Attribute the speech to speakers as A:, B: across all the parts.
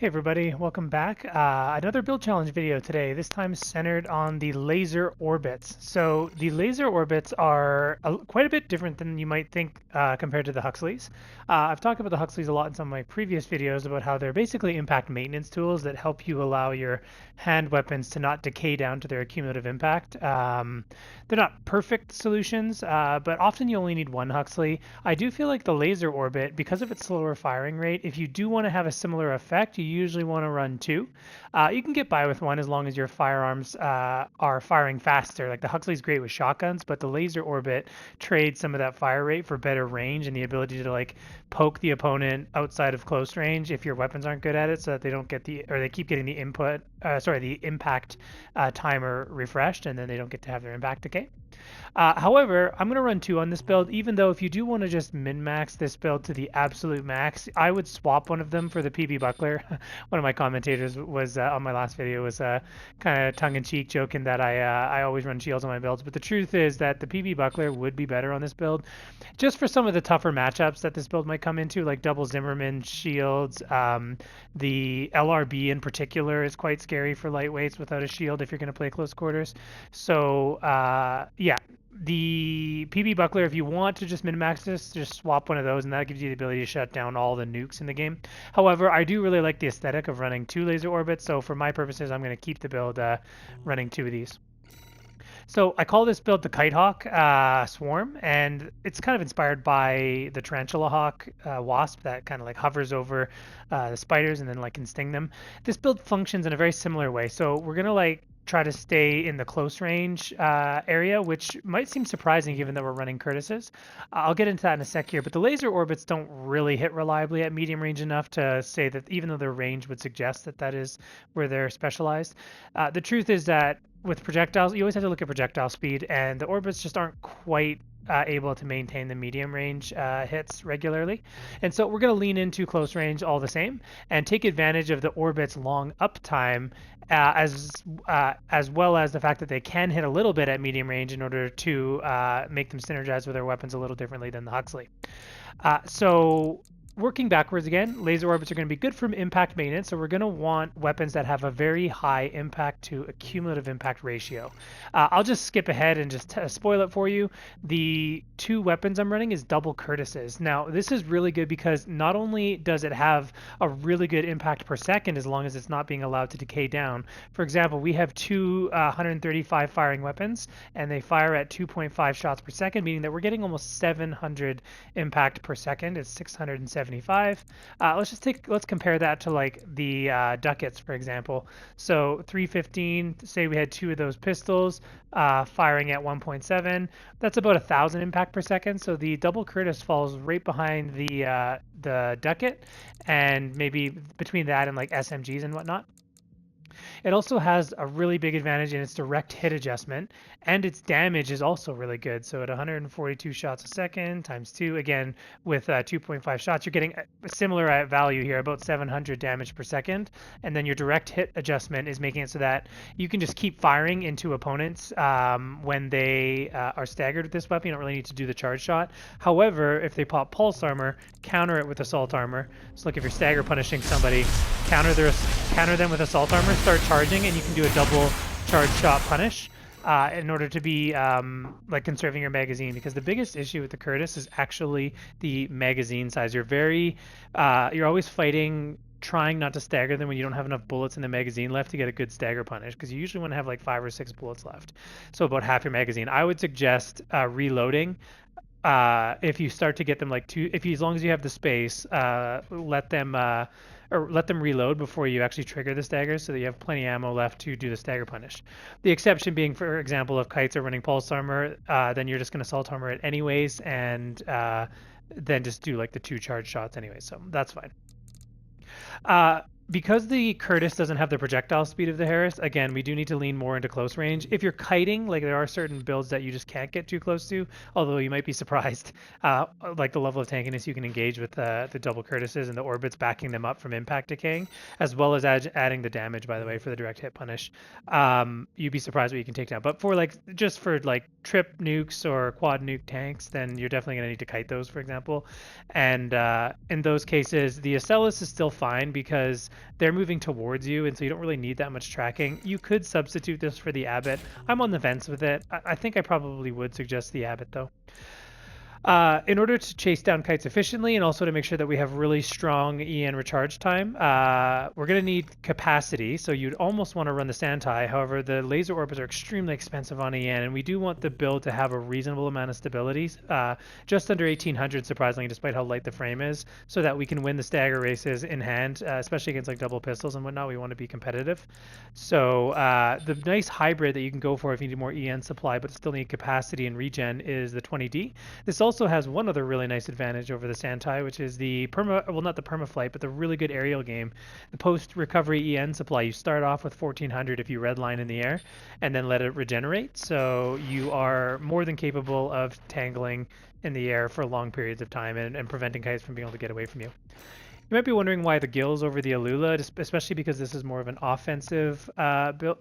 A: Hey everybody, welcome back. Another build challenge video today, this time centered on the laser orbits. So the laser orbits are quite a bit different than you might think compared to the Huxleys. I've talked about the Huxleys a lot in some of my previous videos about how they're basically impact maintenance tools that help you allow your hand weapons to not decay down to their cumulative impact. They're not perfect solutions, but often you only need one Huxley. I do feel like the laser orbit, because of its slower firing rate, if you do want to have a similar effect, you usually want to run two. You can get by with one as long as your firearms are firing faster. Like the Huxley's great with shotguns, but the laser orbit trades some of that fire rate for better range and the ability to like poke the opponent outside of close range if your weapons aren't good at it, so that they don't get they keep getting the the impact timer refreshed, and then they don't get to have their impact decay. However, I'm going to run two on this build, even though if you do want to just min-max this build to the absolute max, I would swap one of them for the PB Buckler. One of my commentators was on my last video was kind of tongue-in-cheek joking that I always run shields on my builds, but the truth is that the PB Buckler would be better on this build, just for some of the tougher matchups that this build might come into, like double Zimmerman shields. The LRB in particular is quite scary for lightweights without a shield if you're going to play close quarters. So yeah, the PB Buckler, if you want to just min-max this, just swap one of those, and that gives you the ability to shut down all the nukes in the game. However, I do really like the aesthetic of running two laser orbits, so for my purposes, I'm going to keep the build running two of these. So I call this build the Kite-Hawk Swarm, and it's kind of inspired by the Tarantula Hawk Wasp that kind of like hovers over the spiders and then like can sting them. This build functions in a very similar way. So we're going to like try to stay in the close range area, which might seem surprising given that we're running Curtis's. I'll get into that in a sec here, but the laser orbits don't really hit reliably at medium range enough to say that, even though their range would suggest that that is where they're specialized. The truth is that with projectiles, you always have to look at projectile speed, and the orbits just aren't quite able to maintain the medium range hits regularly. And so we're going to lean into close range all the same and take advantage of the orbit's long uptime as well as the fact that they can hit a little bit at medium range in order to make them synergize with their weapons a little differently than the Huxley. So working backwards again, laser orbits are going to be good for impact maintenance, so we're going to want weapons that have a very high impact to cumulative impact ratio. I'll just skip ahead and just spoil it for you. The two weapons I'm running is double Curtis's. Now, this is really good because not only does it have a really good impact per second as long as it's not being allowed to decay down. For example, we have two 135 firing weapons, and they fire at 2.5 shots per second, meaning that we're getting almost 700 impact per second. It's 675. Let's compare that to like the ducats, for example. So 315, say we had two of those pistols firing at 1.7. That's about 1,000 impact per second. So the double Curtis falls right behind the ducat, and maybe between that and like SMGs and whatnot. It also has a really big advantage in its direct hit adjustment, and its damage is also really good. So at 142 shots a second times 2, again with 2.5 shots, you're getting a similar value here, about 700 damage per second. And then your direct hit adjustment is making it so that you can just keep firing into opponents when they are staggered with this weapon. You don't really need to do the charge shot. However, if they pop pulse armor, counter it with assault armor. So like if you're stagger punishing somebody, counter them with assault armor, start charging, and you can do a double charge shot punish in order to be like conserving your magazine, because the biggest issue with the Curtis is actually the magazine size. You're always fighting, trying not to stagger them when you don't have enough bullets in the magazine left to get a good stagger punish, because you usually want to have like 5 or 6 bullets left, so about half your magazine. I would suggest reloading. If you start to get them like as long as you have the space, let them reload before you actually trigger the staggers, so that you have plenty of ammo left to do the stagger punish. The exception being, for example, if kites are running pulse armor, then you're just going to assault armor it anyways, and then just do like the 2 charge shots anyway, so that's fine. Because the Curtis doesn't have the projectile speed of the Harris, again, we do need to lean more into close range. If you're kiting, like there are certain builds that you just can't get too close to, although you might be surprised, like the level of tankiness you can engage with the double Curtises and the orbits backing them up from impact decaying, as well as adding the damage, by the way, for the direct hit punish. You'd be surprised what you can take down. But for just for trip nukes or quad nuke tanks, then you're definitely going to need to kite those, for example. And in those cases, the Acellus is still fine because they're moving towards you, and so you don't really need that much tracking. You could substitute this for the Abbot. I'm on the fence with it. I think I probably would suggest the Abbot, though. In order to chase down kites efficiently and also to make sure that we have really strong EN recharge time, we're going to need capacity. So you'd almost want to run the Sandtai. However, the laser orbits are extremely expensive on EN, and we do want the build to have a reasonable amount of stability, just under 1800, surprisingly, despite how light the frame is, so that we can win the stagger races in hand, especially against like double pistols and whatnot. We want to be competitive. So the nice hybrid that you can go for if you need more EN supply but still need capacity and regen is the 20D. This also has one other really nice advantage over the Sandtai, which is the not the permaflight, but the really good aerial game. The post-recovery EN supply, you start off with 1400 if you redline in the air, and then let it regenerate. So you are more than capable of tangling in the air for long periods of time and preventing kites from being able to get away from you. You might be wondering why the gills over the Alula, especially because this is more of an offensive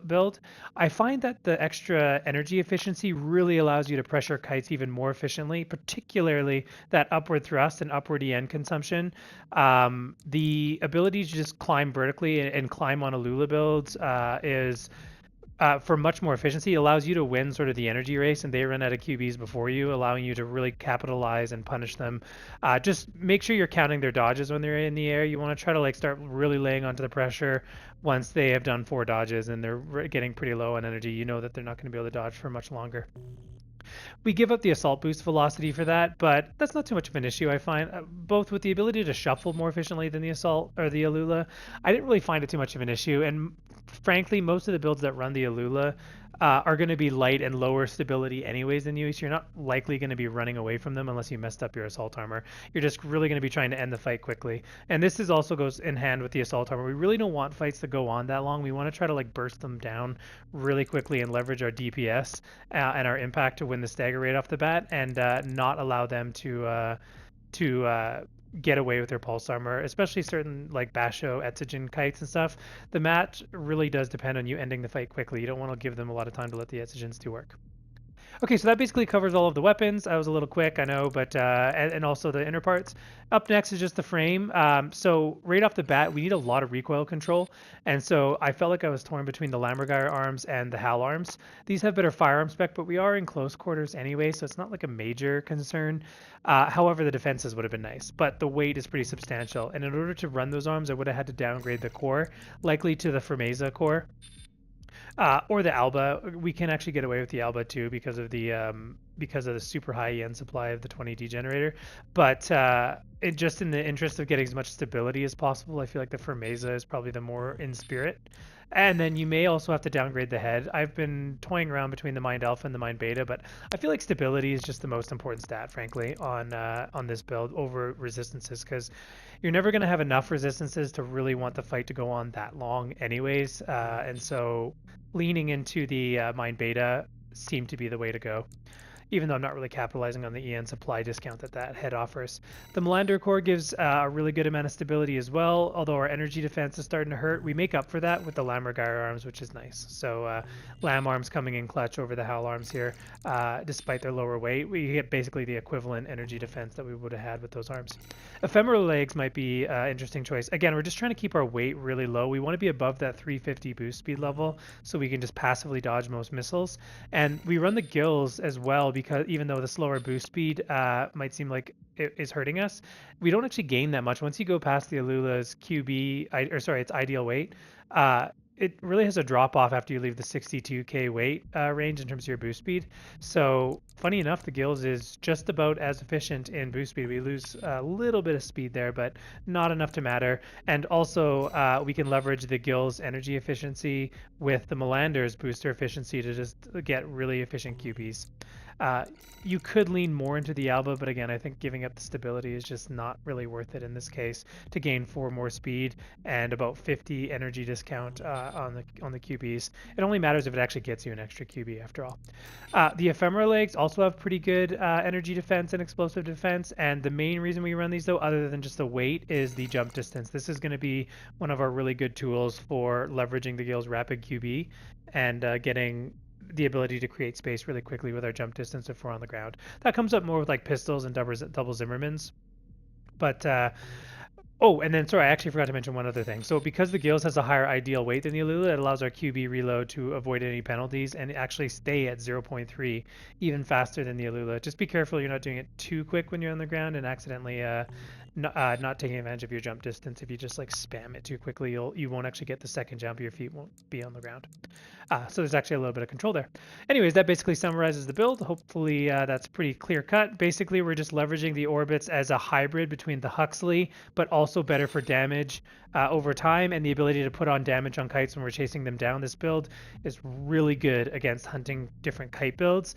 A: build. I find that the extra energy efficiency really allows you to pressure kites even more efficiently, particularly that upward thrust and upward EN consumption. The ability to just climb vertically and climb on Alula builds is... for much more efficiency, allows you to win sort of the energy race, and they run out of QBs before you, allowing you to really capitalize and punish them. Just make sure you're counting their dodges when they're in the air. You want to try to like start really laying onto the pressure once they have done 4 dodges and they're getting pretty low on energy. You know that they're not going to be able to dodge for much longer. We give up the assault boost velocity for that, but that's not too much of an issue, I find. Both with the ability to shuffle more efficiently than the assault or the Alula, I didn't really find it too much of an issue. And frankly, most of the builds that run the Alula are going to be light and lower stability anyways than you, so you're not likely going to be running away from them unless you messed up your assault armor. You're just really going to be trying to end the fight quickly. And this also goes in hand with the assault armor. We really don't want fights to go on that long. We want to try to like burst them down really quickly and leverage our DPS and our impact to win the stagger rate off the bat, and not allow them to get away with their pulse armor, especially certain like Basho, Etsugen kites and stuff. The match really does depend on you ending the fight quickly. You don't want to give them a lot of time to let the Etsugens do work. Okay, so that basically covers all of the weapons. I was a little quick, I know, but and also the inner parts. Up next is just the frame. So right off the bat, we need a lot of recoil control, and so I felt like I was torn between the Lammergeier arms and the Hal arms. These have better firearm spec, but we are in close quarters anyway, so it's not like a major concern. However, the defenses would have been nice, but the weight is pretty substantial, and in order to run those arms, I would have had to downgrade the core, likely to the Fermeza core. Or the Alba. We can actually get away with the Alba too because of the super high EN supply of the 20D generator. But just in the interest of getting as much stability as possible, I feel like the Fermeza is probably the more in spirit. And then you may also have to downgrade the head. I've been toying around between the Mind Alpha and the Mind Beta, but I feel like stability is just the most important stat, frankly, on this build over resistances, because you're never going to have enough resistances to really want the fight to go on that long anyways. And so leaning into the Mind Beta seemed to be the way to go, even though I'm not really capitalizing on the EN supply discount that head offers. The Melander core gives a really good amount of stability as well, although our energy defense is starting to hurt. We make up for that with the Lammergeier arms, which is nice. So Lam arms coming in clutch over the Howl arms here, despite their lower weight. We get basically the equivalent energy defense that we would have had with those arms. Ephemeral legs might be an interesting choice. Again, we're just trying to keep our weight really low. We want to be above that 350 boost speed level so we can just passively dodge most missiles. And we run the gills as well, because even though the slower boost speed might seem like it is hurting us, we don't actually gain that much. Once you go past the Alula's its ideal weight, it really has a drop off after you leave the 62k weight range in terms of your boost speed. So funny enough, the gills is just about as efficient in boost speed. We lose a little bit of speed there, but not enough to matter. And also we can leverage the gills energy efficiency with the Melander's booster efficiency to just get really efficient QBs. You could lean more into the Alba, but again, I think giving up the stability is just not really worth it in this case to gain 4 more speed and about 50 energy discount on the QBs. It only matters if it actually gets you an extra QB after all. The ephemeral legs also have pretty good energy defense and explosive defense, and the main reason we run these though, other than just the weight, is the jump distance. This is going to be one of our really good tools for leveraging the Gale's rapid QB and getting the ability to create space really quickly with our jump distance if we're on the ground. That comes up more with like pistols and double Zimmermans. But Oh, and then, sorry, I actually forgot to mention one other thing. So because the Gills has a higher ideal weight than the Alula, it allows our QB reload to avoid any penalties and actually stay at 0.3 even faster than the Alula. Just be careful you're not doing it too quick when you're on the ground and accidentally not taking advantage of your jump distance. If you just like spam it too quickly, you won't actually get the second jump. Your feet won't be on the ground. So there's actually a little bit of control there. Anyways, that basically summarizes the build. Hopefully that's pretty clear cut. Basically, we're just leveraging the orbits as a hybrid between the Huxley, but also better for damage over time and the ability to put on damage on kites when we're chasing them down. This build is really good against hunting different kite builds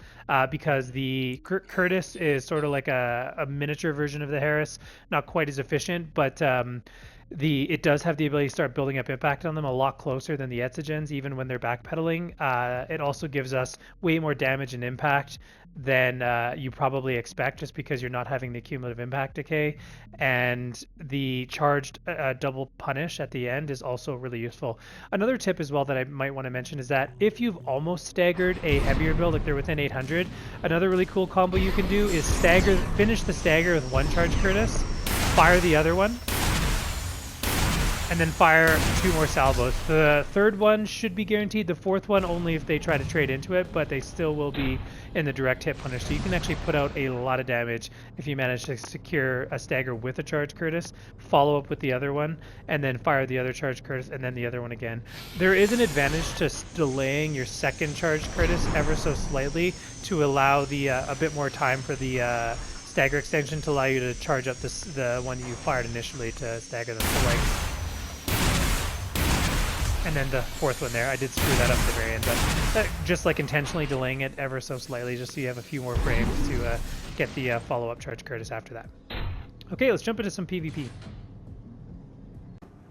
A: because the Curtis is sort of like a miniature version of the Harris, not quite as efficient, but it does have the ability to start building up impact on them a lot closer than the Etzogens, even when they're backpedaling. It also gives us way more damage and impact than you probably expect, just because you're not having the cumulative impact decay. And the charged double punish at the end is also really useful. Another tip as well that I might want to mention is that if you've almost staggered a heavier build, like they're within 800, another really cool combo you can do is finish the stagger with one charge Curtis, fire the other one, and then fire 2 more salvos. The third one should be guaranteed. The fourth one only if they try to trade into it, but they still will be in the direct hit punish. So you can actually put out a lot of damage if you manage to secure a stagger with a charge Curtis, follow up with the other one, and then fire the other charge Curtis, and then the other one again. There is an advantage to delaying your second charge Curtis ever so slightly to allow the a bit more time for the stagger extension to allow you to charge up the one you fired initially to stagger them. So like, and then the fourth one there, I did screw that up at the very end, but just like intentionally delaying it ever so slightly, just so you have a few more frames to get the follow-up charge Curtis after that. Okay, let's jump into some PvP.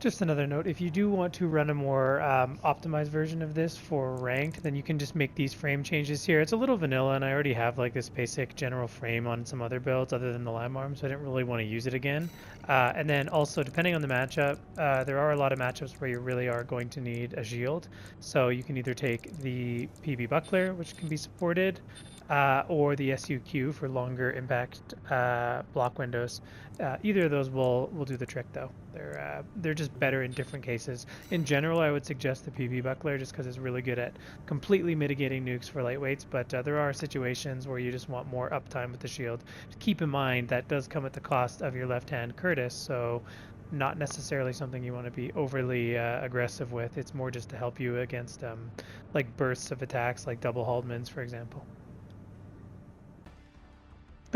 A: Just another note, if you do want to run a more optimized version of this for ranked, then you can just make these frame changes here. It's a little vanilla, and I already have like this basic general frame on some other builds other than the Lime Arm, so I didn't really want to use it again. And then also, depending on the matchup, there are a lot of matchups where you really are going to need a shield. So you can either take the PB Buckler, which can be supported, or the SUQ for longer impact block windows. Either of those will do the trick, though. They're just better in different cases. In general, I would suggest the PB Buckler just because it's really good at completely mitigating nukes for lightweights, but there are situations where you just want more uptime with the shield. Keep in mind that does come at the cost of your left-hand Curtis, so not necessarily something you want to be overly aggressive with. It's more just to help you against like bursts of attacks like double Haldmans, for example.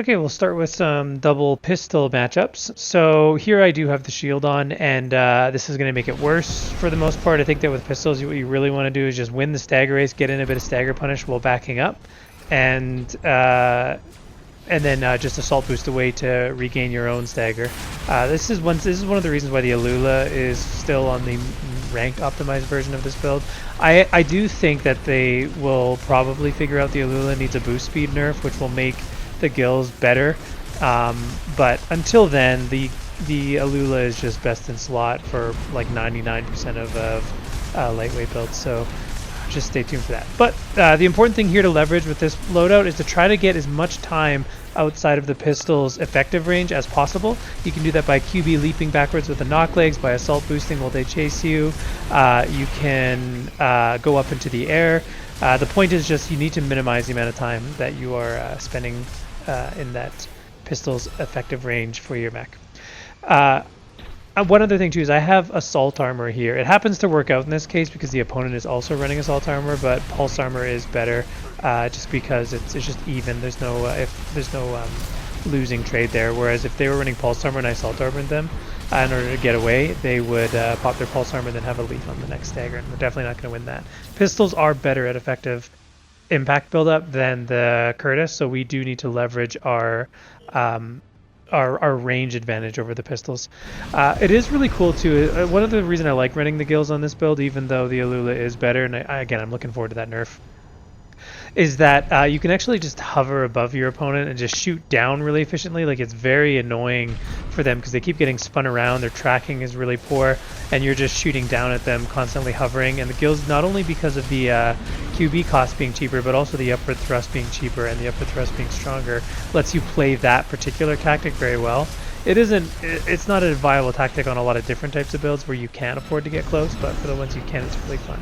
A: Okay, we'll start with some double pistol matchups. So here I do have the shield on, and this is going to make it worse for the most part. I think that with pistols, what you really want to do is just win the stagger race, get in a bit of stagger punish while backing up, and then just assault boost away to regain your own stagger. This is one of the reasons why the Alula is still on the ranked optimized version of this build. I do think that they will probably figure out the Alula needs a boost speed nerf, which will make the Gills better, but until then the Alula is just best in slot for like 99% of lightweight builds, so just stay tuned for that. But the important thing here to leverage with this loadout is to try to get as much time outside of the pistol's effective range as possible. You can do that by QB leaping backwards with the knock legs, by assault boosting while they chase you. You can go up into the air. The point is just you need to minimize the amount of time that you are spending in that pistol's effective range for your mech. One other thing too is I have assault armor here. It happens to work out in this case because the opponent is also running assault armor, but pulse armor is better just because it's just even. There's no losing trade there. Whereas if they were running pulse armor and I assault armored them in order to get away, they would pop their pulse armor and then have a leaf on the next stagger, and we're definitely not going to win that. Pistols are better at effective impact buildup than the Curtis, so we do need to leverage our range advantage over the pistols. It is really cool too. One of the reasons I like running the Gills on this build, even though the Alula is better, and again I'm looking forward to that nerf, is that you can actually just hover above your opponent and just shoot down really efficiently. Like, it's very annoying for them because they keep getting spun around, their tracking is really poor, and you're just shooting down at them, constantly hovering. And the Gills, not only because of the QB cost being cheaper, but also the upward thrust being cheaper and the upward thrust being stronger, lets you play that particular tactic very well. It isn't. It's not a viable tactic on a lot of different types of builds where you can't afford to get close, but for the ones you can, it's really fun.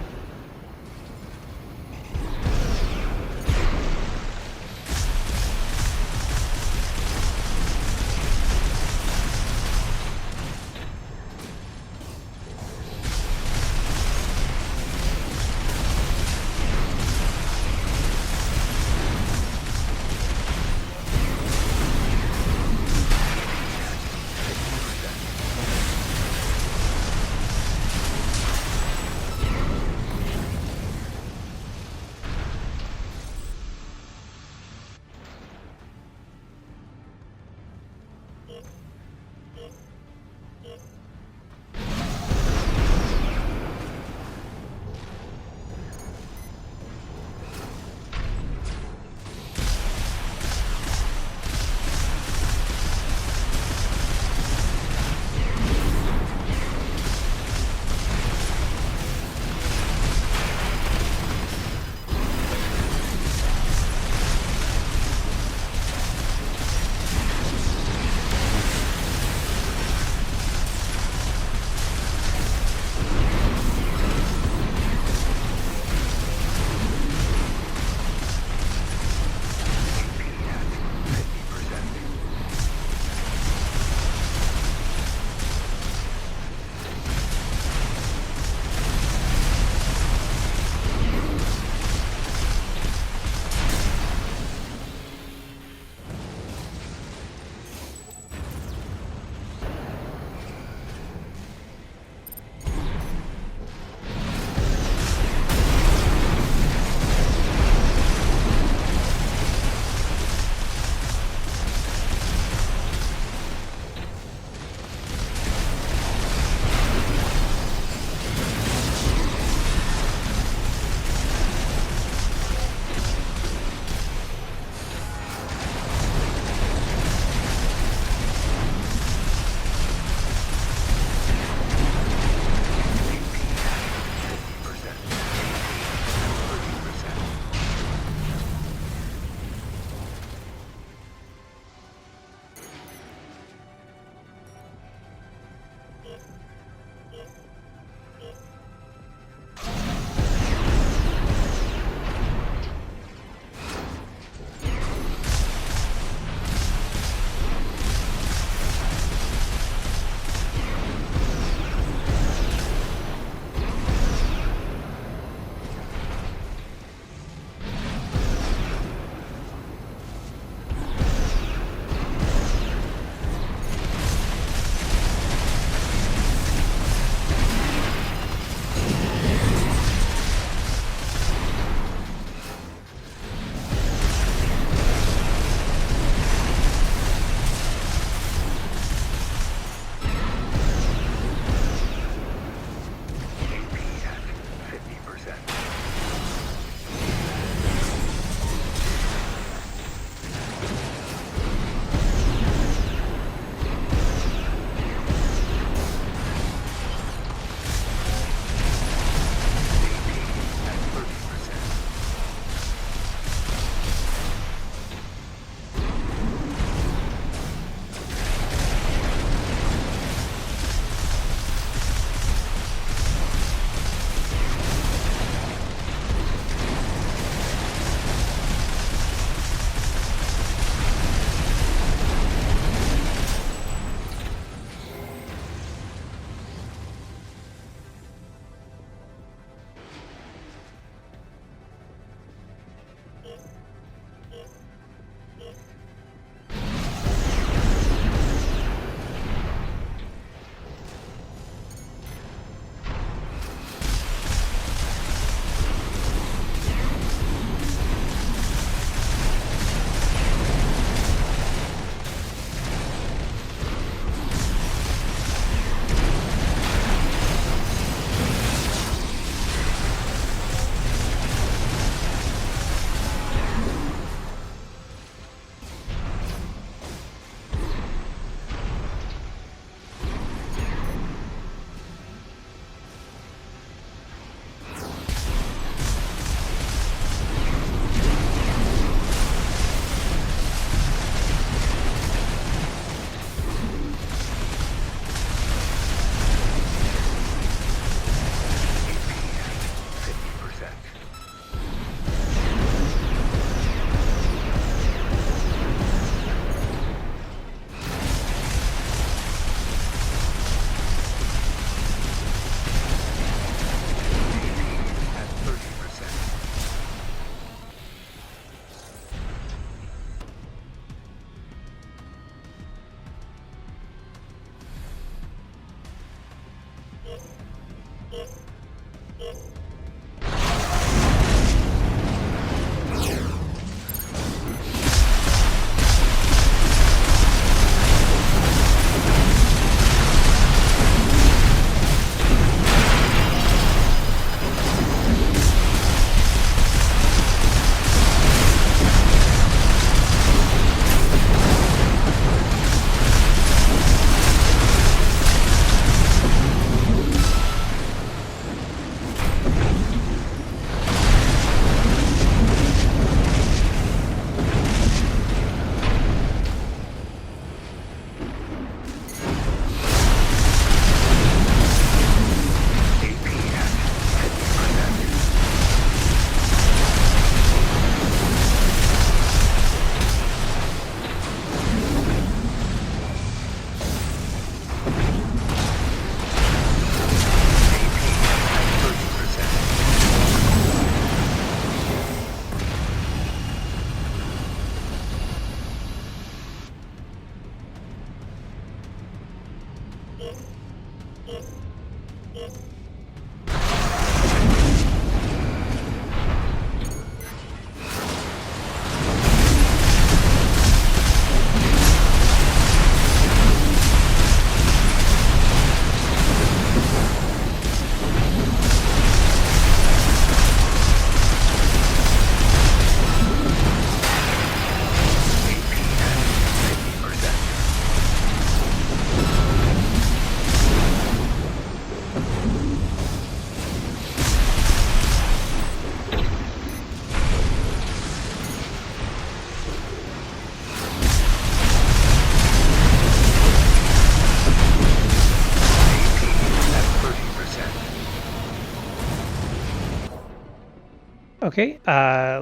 A: Okay,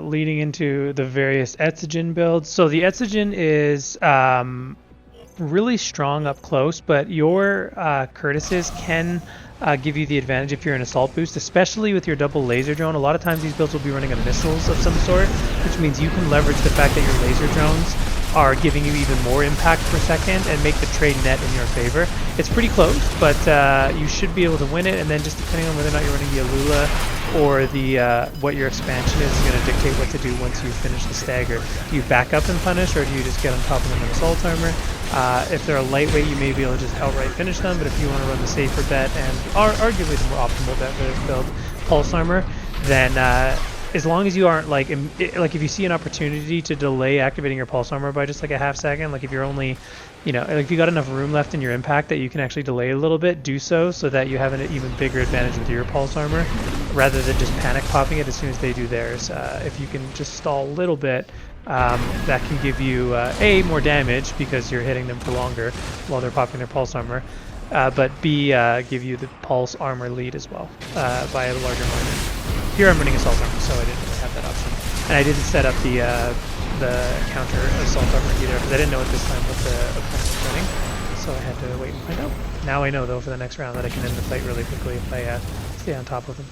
A: leading into the various Etsugen builds. So the Etsugen is really strong up close, but your Curtises can give you the advantage if you're an assault boost, especially with your double laser drone. A lot of times these builds will be running on missiles of some sort, which means you can leverage the fact that your laser drones are giving you even more impact per second and make the trade net in your favor. It's pretty close, but you should be able to win it, and then just depending on whether or not you're running the Alula or the what your expansion is going to dictate what to do once you finish the stagger. Do you back up and punish, or do you just get on top of them in assault armor? If they're a lightweight, you may be able to just outright finish them, but if you want to run the safer bet and arguably the more optimal bet for this build, pulse armor, then as long as you aren't like if you see an opportunity to delay activating your pulse armor by just like a half second, like if you're only, like if you got enough room left in your impact that you can actually delay a little bit, do so that you have an even bigger advantage with your pulse armor rather than just panic popping it as soon as they do theirs. If you can just stall a little bit, that can give you A, more damage because you're hitting them for longer while they're popping their pulse armor, but B, give you the pulse armor lead as well by a larger margin. Here I'm running assault armor, so I didn't really have that option. And I didn't set up the counter assault armor either because I didn't know at this time what the opponent was running, so I had to wait and find out. Now I know though for the next round that I can end the fight really quickly if I stay on top of them.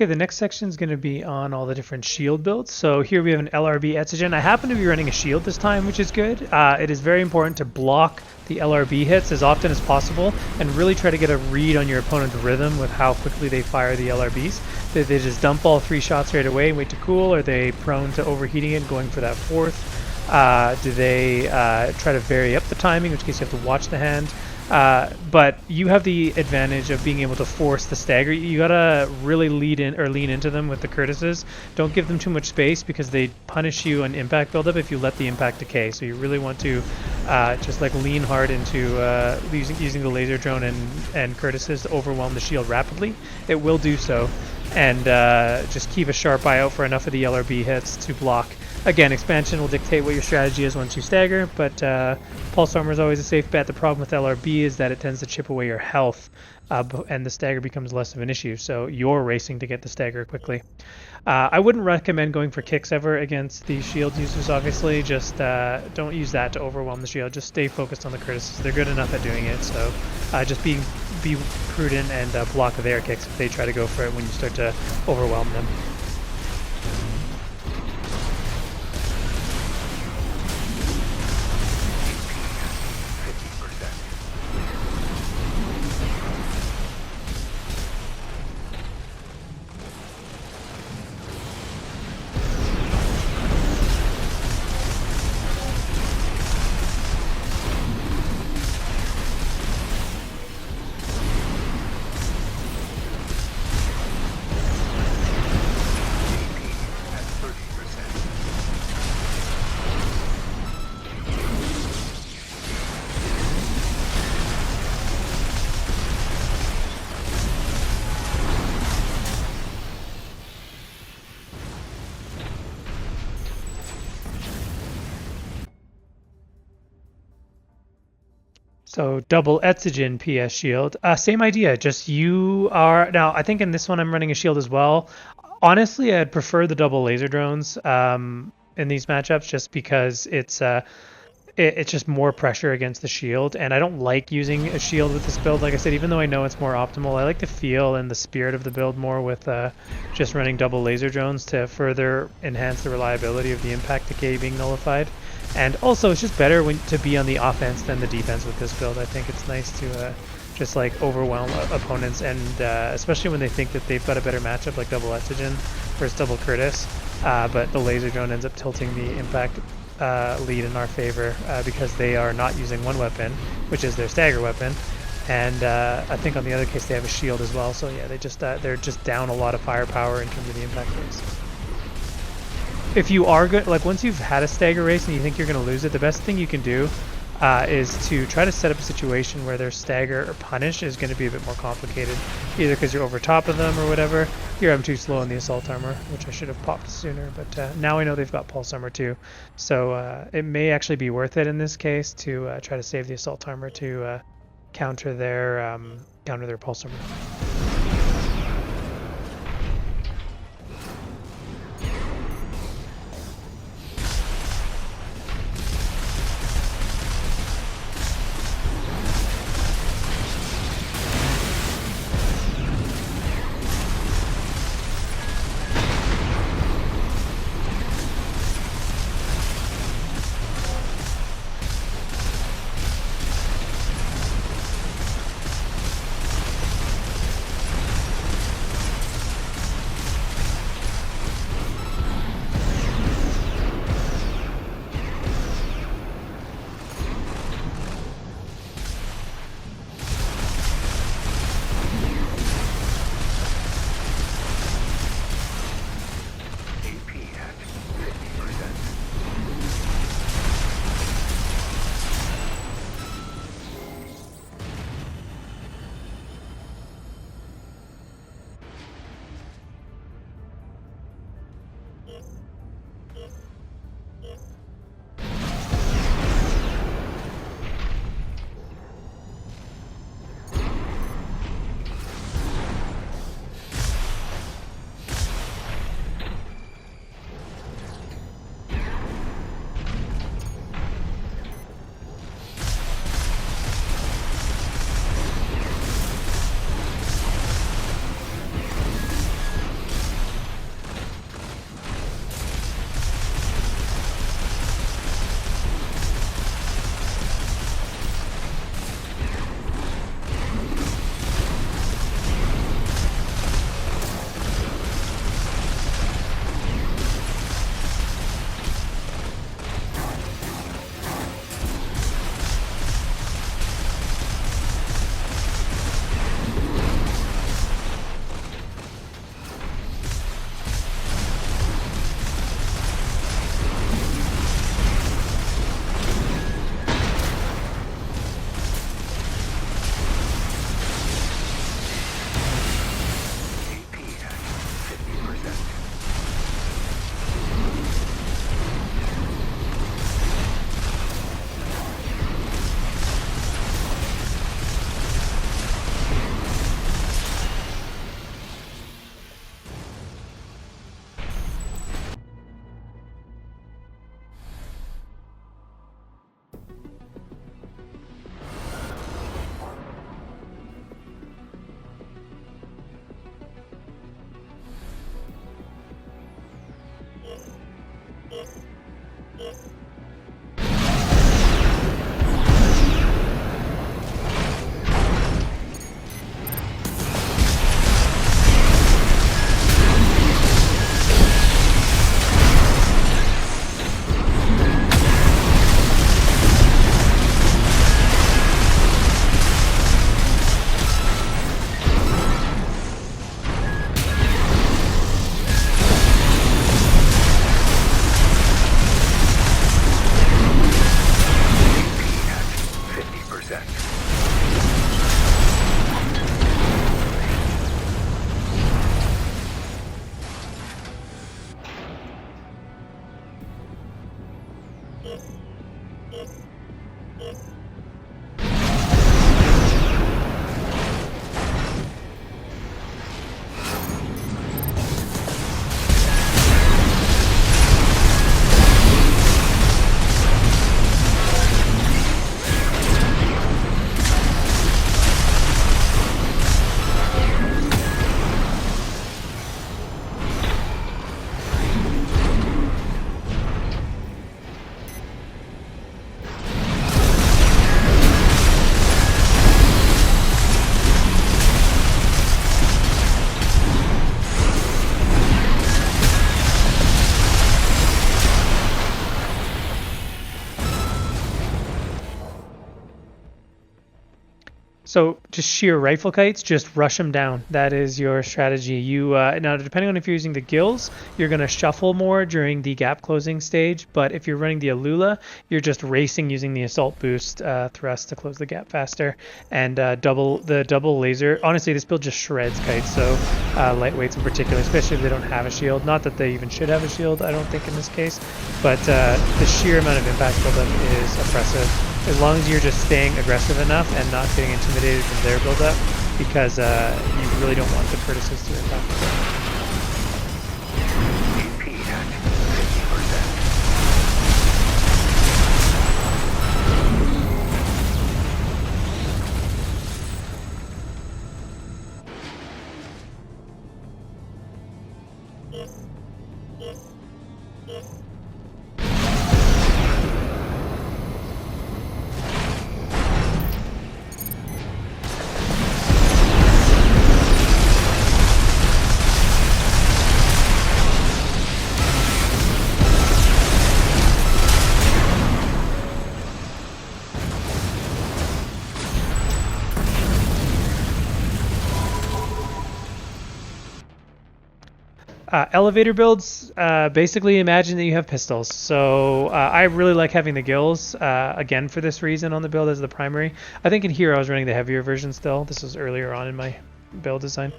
A: Okay, the next section is going to be on all the different shield builds. So here we have an LRB Etzigen. I happen to be running a shield this time, which is good. It is very important to block the LRB hits as often as possible and really try to get a read on your opponent's rhythm with how quickly they fire the LRBs. Did they just dump all 3 shots right away and wait to cool? Are they prone to overheating it and going for that 4th? Do they try to vary up the timing, in which case you have to watch the hand? But you have the advantage of being able to force the stagger. You gotta really lean into them with the Curtises. Don't give them too much space because they punish you on impact buildup if you let the impact decay. So you really want to just like lean hard into using the laser drone and Curtises to overwhelm the shield rapidly. It will do so, and just keep a sharp eye out for enough of the LRB hits to block. Again, expansion will dictate what your strategy is once you stagger, but Pulse Armor is always a safe bet. The problem with LRB is that it tends to chip away your health, and the stagger becomes less of an issue, so you're racing to get the stagger quickly. I wouldn't recommend going for kicks ever against the shield users, obviously. Just don't use that to overwhelm the shield. Just stay focused on the Curtises. They're good enough at doing it, so just be prudent and block their kicks if they try to go for it when you start to overwhelm them. So double Etzigen PS shield. Same idea, just you are... Now, I think in this one I'm running a shield as well. Honestly, I'd prefer the double laser drones in these matchups just because it's just more pressure against the shield, and I don't like using a shield with this build. Like I said, even though I know it's more optimal, I like the feel and the spirit of the build more with just running double laser drones to further enhance the reliability of the impact decay being nullified. And also, it's just better to be on the offense than the defense with this build. I think it's nice to just like overwhelm opponents, and especially when they think that they've got a better matchup like double Etzigen versus double Curtis, but the laser drone ends up tilting the impact lead in our favor because they are not using one weapon, which is their stagger weapon, and I think on the other case they have a shield as well. So yeah, they're just down a lot of firepower in terms of the impact race. If you are good, like once you've had a stagger race and you think you're going to lose it, the best thing you can do is to try to set up a situation where their stagger or punish is going to be a bit more complicated, either because you're over top of them or whatever. Here I'm too slow on the assault armor, which I should have popped sooner, but now I know they've got pulse armor too, so it may actually be worth it in this case to try to save the assault armor to counter their pulse armor. So just sheer rifle kites, just rush them down. That is your strategy. You now, depending on if you're using the gills, you're going to shuffle more during the gap closing stage. But if you're running the Alula, you're just racing using the assault boost thrust to close the gap faster. And double laser. Honestly, this build just shreds kites. So lightweights in particular, especially if they don't have a shield. Not that they even should have a shield, I don't think in this case. But the sheer amount of impact buildup is oppressive. As long as you're just staying aggressive enough and not getting intimidated from their build-up, because you really don't want the Curtises to attack. Elevator builds, basically imagine that you have pistols. So I really like having the gills, again, for this reason on the build as the primary. I think in here I was running the heavier version still. This was earlier on in my build design.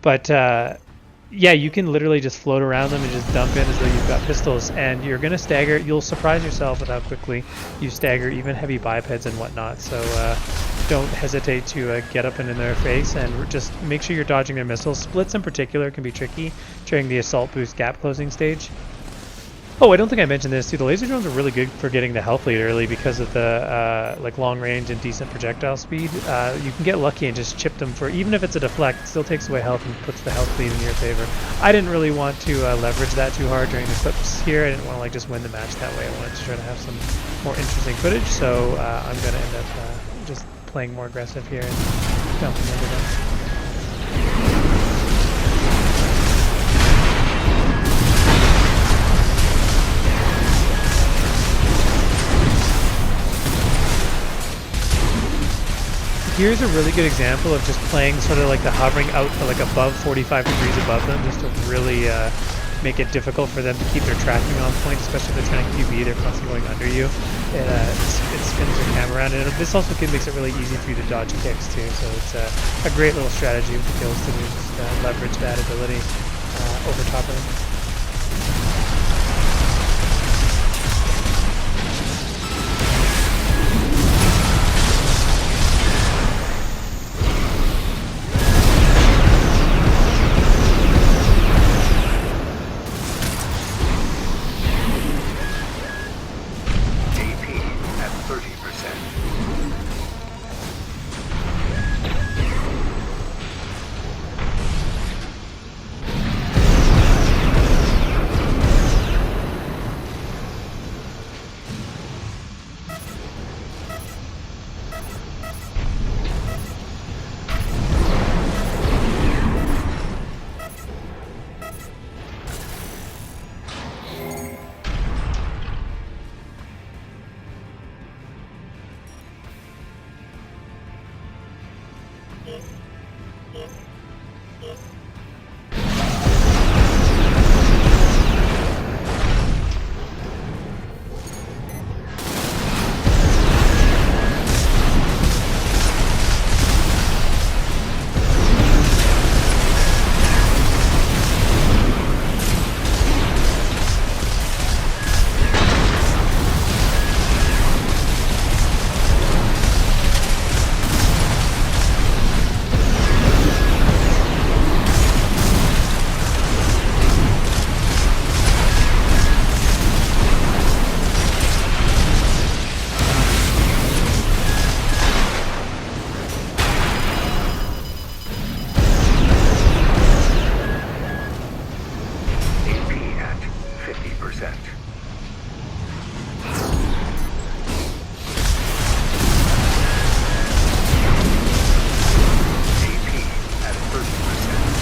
A: But yeah, you can literally just float around them and just dump in as though you've got pistols. And you're going to stagger. You'll surprise yourself with how quickly you stagger even heavy bipeds and whatnot. So don't hesitate to get up and in their face and just make sure you're dodging their missiles. Splits in particular can be tricky during the assault boost gap closing stage. Oh, I don't think I mentioned this too. The laser drones are really good for getting the health lead early because of the like long range and decent projectile speed. You can get lucky and just chip them for, even if it's a deflect, it still takes away health and puts the health lead in your favor. I didn't really want to leverage that too hard during the clips here. I didn't want to like just win the match that way. I wanted to try to have some more interesting footage, so I'm going to end up just playing more aggressive here and dumping into them. Here's a really good example of just playing sort of like the hovering out to like above 45 degrees above them, just to really make it difficult for them to keep their tracking on point, especially if they're trying to QB, they're constantly going under you. It spins your camera around, and this also makes it really easy for you to dodge kicks too, so it's a great little strategy with the kills to do, just leverage that ability over top of them.
B: descent. AP at first descent.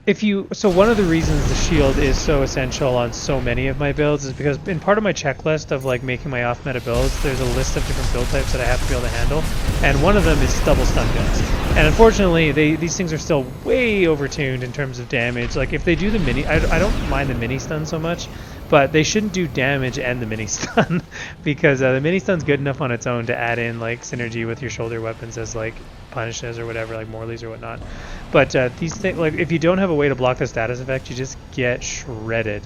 A: So one of the reasons the shield is so essential on so many of my builds is because in part of my checklist of like making my off meta builds, there's a list of different build types that I have to be able to handle, and one of them is double stun guns. And unfortunately, these things are still way overtuned in terms of damage. Like if they do the mini, I don't mind the mini stun so much, but they shouldn't do damage and the mini stun because the mini stun's good enough on its own to add in like synergy with your shoulder weapons as like punishes or whatever, like Morley's or whatnot. But these things, like if you don't have a way to block the status effect, you just get shredded.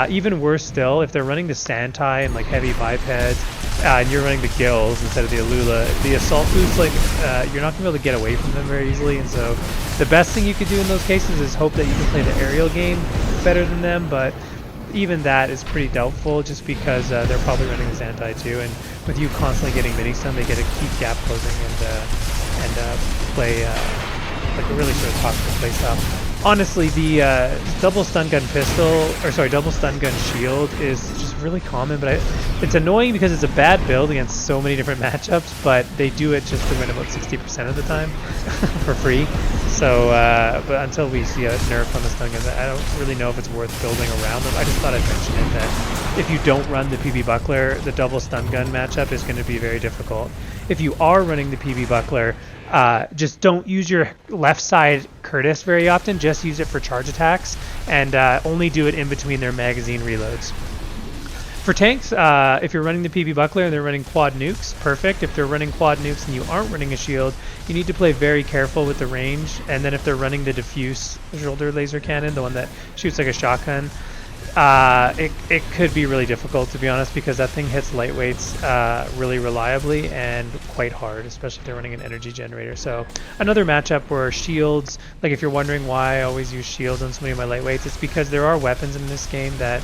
A: Even worse still, if they're running the Santai and like heavy bipeds, and you're running the gills instead of the Alula, the assault boots, like you're not gonna be able to get away from them very easily. And so the best thing you could do in those cases is hope that you can play the aerial game better than them. But even that is pretty doubtful, just because they're probably running the Santai too, and with you constantly getting mini stun, they get to keep gap closing and play like a really sort of toxic play style. Honestly, the double stun gun double stun gun shield is just really common, but it's annoying because it's a bad build against so many different matchups, but they do it just to win about 60% of the time for free. So, but until we see a nerf on the stun gun, I don't really know if it's worth building around them. I just thought I'd mention it, that if you don't run the PB Buckler, the double stun gun matchup is going to be very difficult. If you are running the PB Buckler, just don't use your left side Curtis very often. Just use it for charge attacks, and only do it in between their magazine reloads. For tanks, if you're running the PB Buckler and they're running quad nukes, perfect. If they're running quad nukes and you aren't running a shield, you need to play very careful with the range. And then if they're running the diffuse shoulder laser cannon, the one that shoots like a shotgun, it could be really difficult, to be honest, because that thing hits lightweights really reliably and quite hard, especially if they're running an energy generator. So another matchup where shields, like if you're wondering why I always use shields on so many of my lightweights, it's because there are weapons in this game that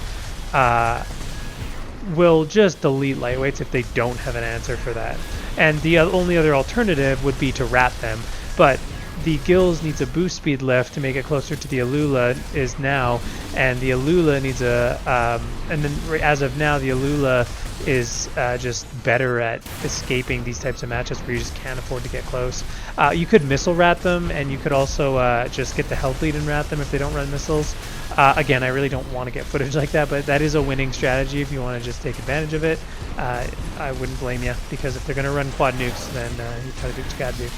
A: will just delete lightweights if they don't have an answer for that. And the only other alternative would be to rat them, but the Gills needs a boost speed lift to make it closer to the Alula is now, and the Alula needs and then as of now the Alula is just better at escaping these types of matchups where you just can't afford to get close. You could missile rat them, and you could also just get the health lead and rat them if they don't run missiles. Again, I really don't want to get footage like that, but that is a winning strategy if you want to just take advantage of it. I wouldn't blame you, because if they're going to run quad nukes, then you try to do what you gotta do.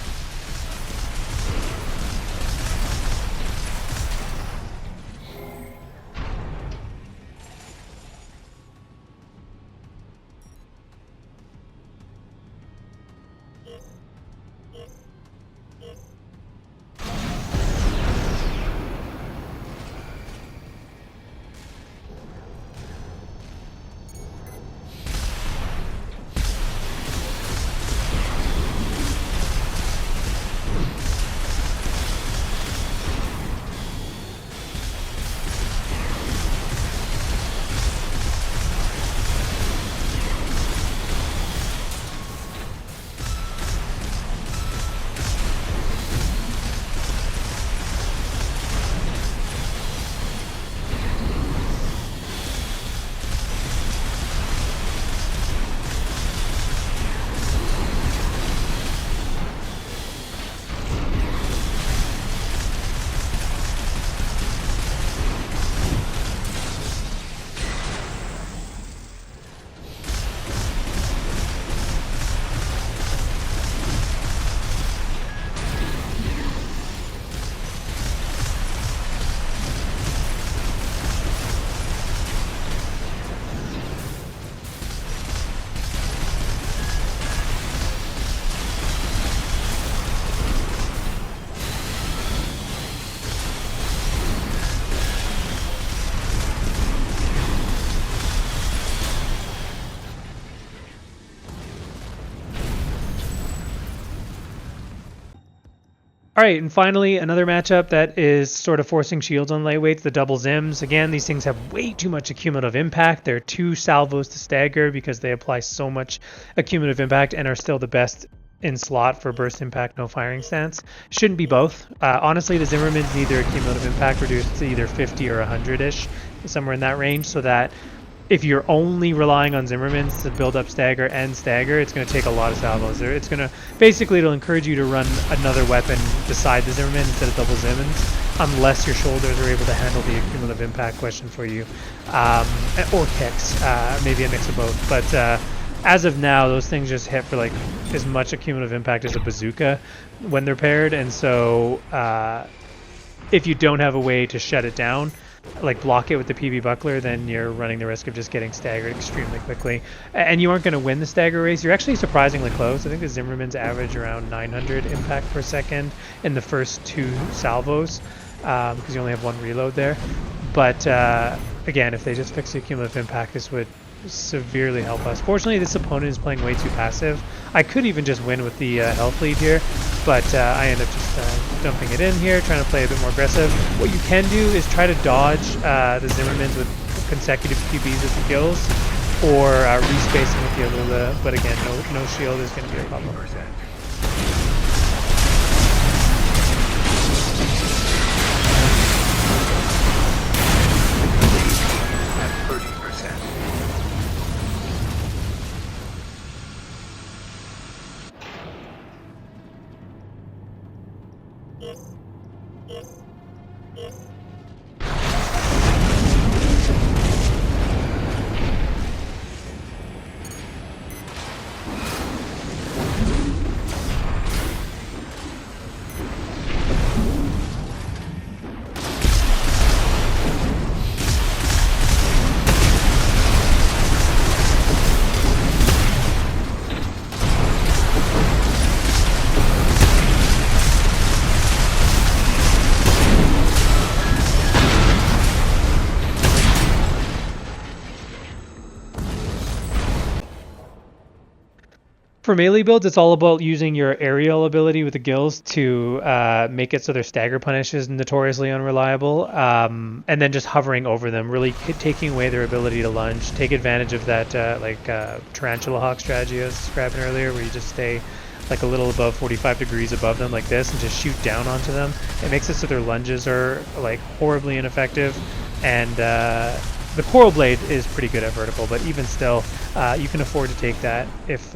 A: Alright, and finally, another matchup that is sort of forcing shields on lightweights, the double Zims. Again, these things have way too much accumulative impact. They're 2 salvos to stagger because they apply so much accumulative impact and are still the best in slot for burst impact, no firing stance. Shouldn't be both. Honestly, the Zimmermans need their accumulative impact reduced to either 50 or 100-ish, somewhere in that range, so that if you're only relying on Zimmermans to build up stagger and stagger, it's going to take a lot of salvos. It's going to, basically, it'll encourage you to run another weapon beside the Zimmerman instead of double Zimmons. unless your shoulders are able to handle the cumulative impact question for you, or kicks, maybe a mix of both. But as of now, those things just hit for like as much a cumulative impact as a bazooka when they're paired, and so if you don't have a way to shut it down, like block it with the PB buckler, then you're running the risk of just getting staggered extremely quickly. And you aren't going to win the stagger race. You're actually surprisingly close. I think the Zimmerman's average around 900 impact per second in the first 2 salvos, because you only have 1 reload there. But again, if they just fix the cumulative impact, this would severely help us. Fortunately, this opponent is playing way too passive. I could even just win with the health lead here, but I end up just dumping it in here, trying to play a bit more aggressive. What you can do is try to dodge the Zimmermans with consecutive QBs with the kills, or respacing with the Alula, but again, no shield is going to be a problem. For melee builds, it's all about using your aerial ability with the gills to make it so their stagger punish is notoriously unreliable, and then just hovering over them, really taking away their ability to lunge. Take advantage of that tarantula hawk strategy I was describing earlier, where you just stay like a little above 45 degrees above them like this and just shoot down onto them. It makes it so their lunges are like horribly ineffective, and the Coral Blade is pretty good at vertical, but even still, you can afford to take that if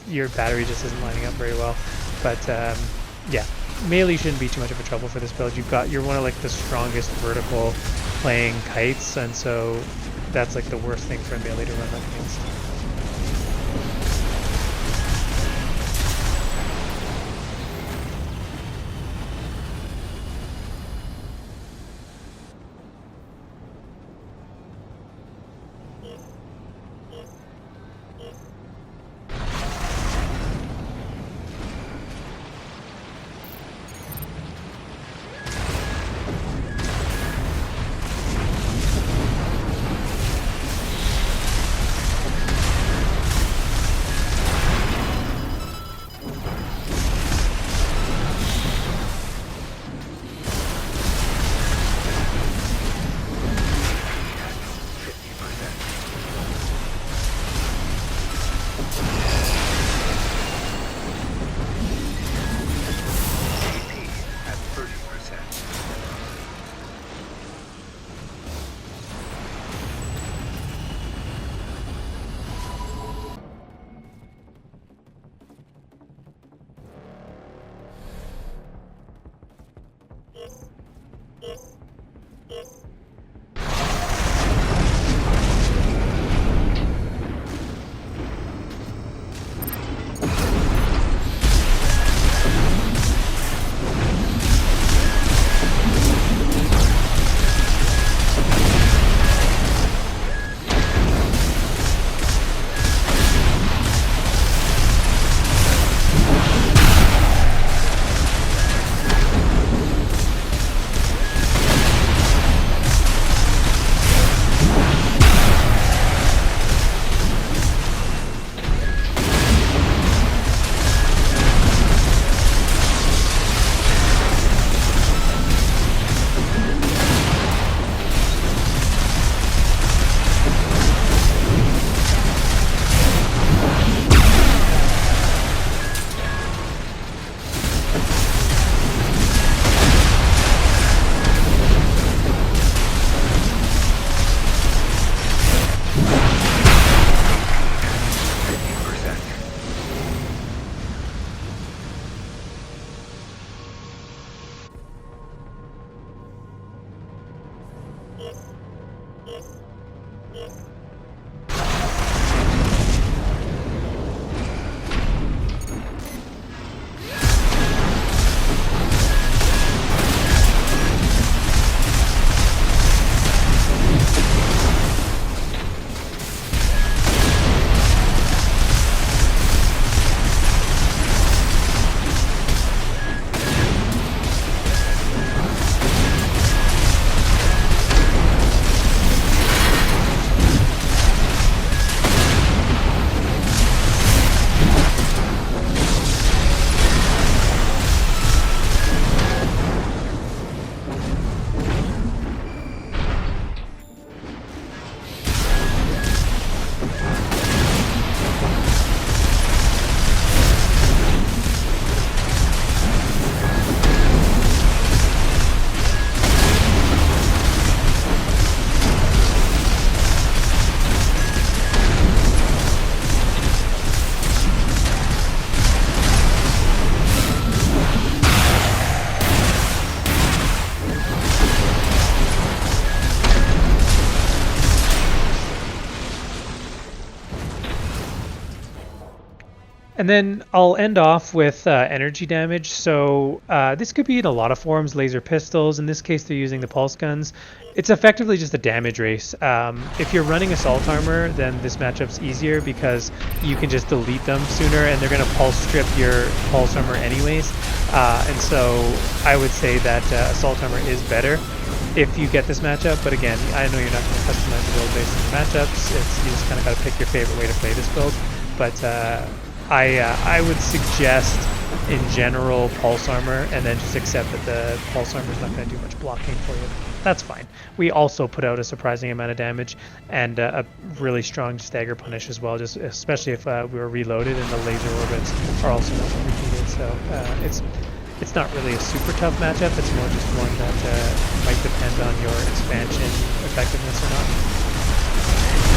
A: your battery just isn't lining up very well. But yeah, melee shouldn't be too much of a trouble for this build. You're one of like the strongest vertical playing kites, and so that's like the worst thing for a melee to run up against. And then I'll end off with energy damage. So this could be in a lot of forms, laser pistols. In this case, they're using the pulse guns. It's effectively just a damage race. If you're running assault armor, then this matchup's easier because you can just delete them sooner, and they're going to pulse strip your pulse armor anyways. And so I would say that assault armor is better if you get this matchup. But again, I know you're not going to customize the build based on the matchups. You just kind of got to pick your favorite way to play this build. But I would suggest in general pulse armor, and then just accept that the pulse armor is not going to do much blocking for you. That's fine. We also put out a surprising amount of damage and a really strong stagger punish as well, just especially if we were reloaded, and the laser orbits are also not repeated. So it's not really a super tough matchup. It's more just one that might depend on your expansion effectiveness or not.